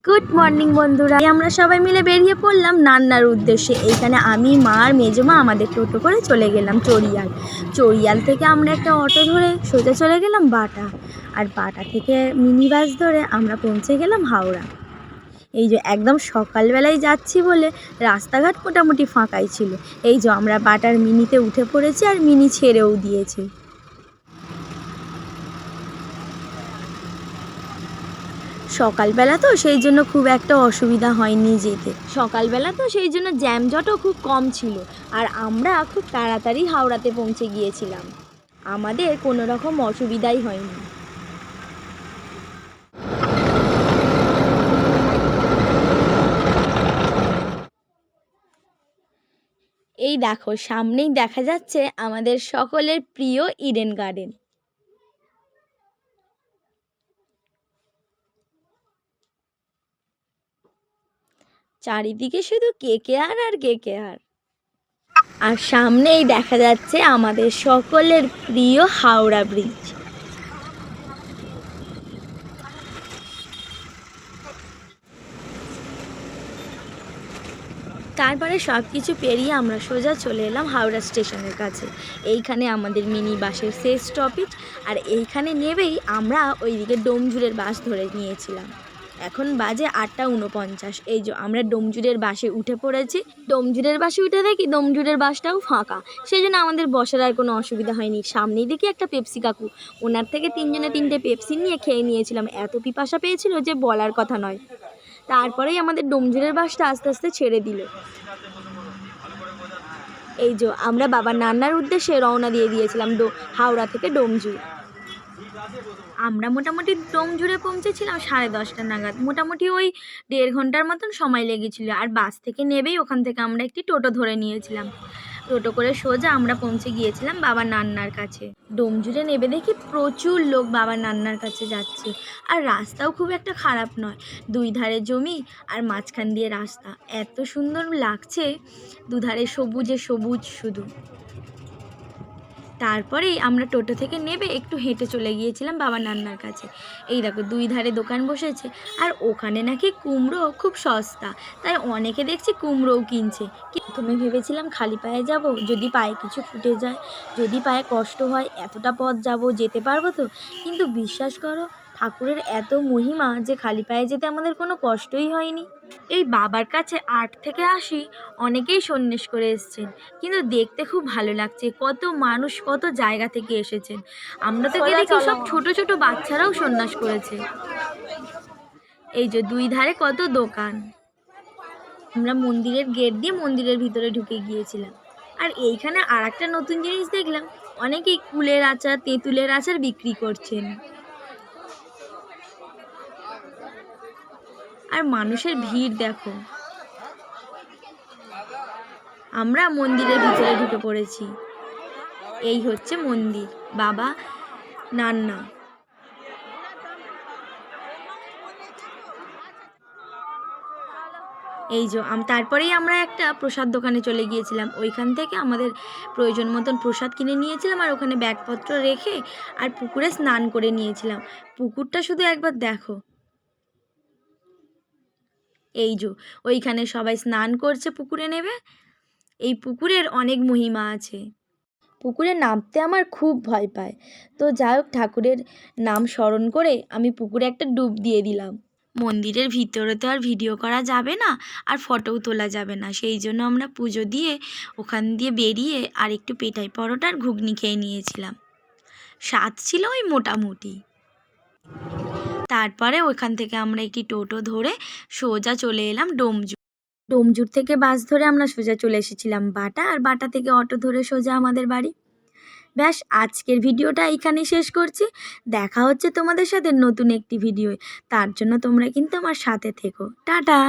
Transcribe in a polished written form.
Good morning বন্ধুরা, আমরা সবাই মিলে বেরিয়ে পড়লাম নান্নার উদ্দেশ্যে। এইখানে আমি, মা আর মেজমা আমাদের টোটো করে চলে গেলাম চড়িয়াল থেকে আমরা একটা অটো ধরে সোজা চলে গেলাম বাটা, আর বাটা থেকে মিনি বাস ধরে আমরা পৌঁছে গেলাম হাওড়া। এই যে একদম সকালবেলায় যাচ্ছি বলে রাস্তাঘাট মোটামুটি ফাঁকাই ছিল। এই যে আমরা বাটার মিনিতে উঠে পড়েছি আর মিনি ছেড়েও দিয়েছে। সকালবেলা তো সেই জন্য খুব একটা অসুবিধা হয়নি যেতে। সকালবেলা তো সেই জন্য জ্যামজটও খুব কম ছিল, আর আমরা খুব তাড়াতাড়ি হাওড়াতে পৌঁছে গিয়েছিলাম। আমাদের কোনো রকম অসুবিধাই হয়নি। এই দেখো, সামনেই দেখা যাচ্ছে আমাদের সকলের প্রিয় ইডেন গার্ডেন। চারিদিকে শুধু কেকেআর আর কেকেআর। আর সামনেই দেখা যাচ্ছে আমাদের সকলের প্রিয় হাওড়া ব্রিজ। তারপরে সব কিছু পেরিয়ে আমরা সোজা চলে এলাম হাওড়া স্টেশনের কাছে। এইখানে আমাদের মিনি বাসের শেষ স্টপেজ, আর এইখানে নেবেই আমরা ওইদিকে ডোমজুড়ের বাস ধরে নিয়েছিলাম। এখন বাজে 8:49। এই যে আমরা ডোমজুড়ের বাসে উঠে পড়েছি। ডোমজুড়ের বাসে উঠে দেখি ডোমজুড়ের বাসটাও ফাঁকা, সেই জন্য আমাদের বসার আর কোনো অসুবিধা হয়নি। সামনেই দেখি একটা পেপসি কাকু, ওনার থেকে 3 জনে 3টে পেপসি নিয়ে খেয়ে নিয়েছিলাম। এত পিপাসা পেয়েছিল যে বলার কথা নয়। তারপরেই আমাদের ডোমজুড়ের বাসটা আস্তে আস্তে ছেড়ে দিল। এই যে আমরা বাবার নান্নার উদ্দেশ্যে রওনা দিয়ে দিয়েছিলাম হাওড়া থেকে ডোমজুড়। আমরা মোটামুটি ডোমজুড়ে পৌঁছেছিলাম 10:30 নাগাদ। মোটামুটি ওই 1.5 ঘন্টার মতন সময় লেগেছিল। আর বাস থেকে নেবেই ওখান থেকে আমরা একটি টোটো ধরে নিয়েছিলাম। টোটো করে সোজা আমরা পৌঁছে গিয়েছিলাম বাবার নান্নার কাছে। ডোমজুড়ে নেবে দেখি প্রচুর লোক বাবার নান্নার কাছে যাচ্ছে। আর রাস্তাও খুব একটা খারাপ নয়, 2 ধারে জমি আর মাঝখান দিয়ে রাস্তা। এত সুন্দর লাগছে, দুধারে সবুজে সবুজ শুধু। তারপরেই আমরা টোটো থেকে নেবে একটু হেঁটে চলে গিয়েছিলাম বাবার নান্নার কাছে। এই দেখো 2 ধারে দোকান বসেছে, আর ওখানে নাকি কুমড়ো খুব সস্তা, তাই অনেকে দেখছি কুমড়োও কিনছে। প্রথমে ভেবেছিলাম খালি পায়ে যাব, যদি পায়ে কিছু ফুটে যায়, যদি পায়ে কষ্ট হয়, এতটা পথ যাব, যেতে পারবো তো? কিন্তু বিশ্বাস করো, ঠাকুরের এত মহিমা যে খালি পায়ে যেতে আমাদের কোনো কষ্টই হয়নি। এই বাবার কাছে 8 থেকে 80 অনেকেই সন্ন্যাস করে এসেছেন, কিন্তু দেখতে খুব ভালো লাগছে। কত মানুষ কত জায়গা থেকে এসেছেন। আমরা তো দেখি সব ছোট ছোট বাচ্চারাও সন্ন্যাস করেছে। এই যে 2 ধারে কত দোকান। আমরা মন্দিরের গেট দিয়ে মন্দিরের ভিতরে ঢুকে গিয়েছিলাম। আর এইখানে আর একটা নতুন জিনিস দেখলাম, অনেকেই কুলের আচার, তেঁতুলের আচার বিক্রি করছেন। আর মানুষের ভিড় দেখো। আমরা মন্দিরের ভিতরে ঢুকে পড়েছি। এই হচ্ছে মন্দির বাবা নান্না। এই যে তারপরেই আমরা একটা প্রসাদ দোকানে চলে গিয়েছিলাম। ওইখান থেকে আমাদের প্রয়োজন মতন প্রসাদ কিনে নিয়েছিলাম, আর ওখানে ব্যাগপত্র রেখে আর পুকুরে স্নান করে নিয়েছিলাম। পুকুরটা শুধু একবার দেখো। এই যে ওইখানে সবাই স্নান করছে পুকুরে নেবে। এই পুকুরের অনেক মহিমা আছে। পুকুরে নামতে আমার খুব ভয় পায়, তো যাই হোক ঠাকুরের নাম স্মরণ করে আমি পুকুরে একটা ডুব দিয়ে দিলাম। মন্দিরের ভিতরে তো আর ভিডিও করা যাবে না, আর ফটোও তোলা যাবে না, সেই জন্য আমরা পুজো দিয়ে ওখান দিয়ে বেরিয়ে আর একটু পেটাই পরোটা আর ঘুগনি খেয়ে নিয়েছিলাম। স্বাদ ছিল ওই মোটামুটি। তারপরে ওইখান থেকে আমরা একটি টোটো ধরে সোজা চলে এলাম ডোমজুড় থেকে বাস ধরে আমরা সোজা চলে এসেছিলাম বাটা, আর বাটা থেকে অটো ধরে সোজা আমাদের বাড়ি। ব্যাস, আজকের ভিডিওটা এইখানেই শেষ করছি। দেখা হচ্ছে তোমাদের সাথে নতুন একটি ভিডিওয়। তার জন্য তোমরা কিন্তু আমার সাথে থেকো। টাটা।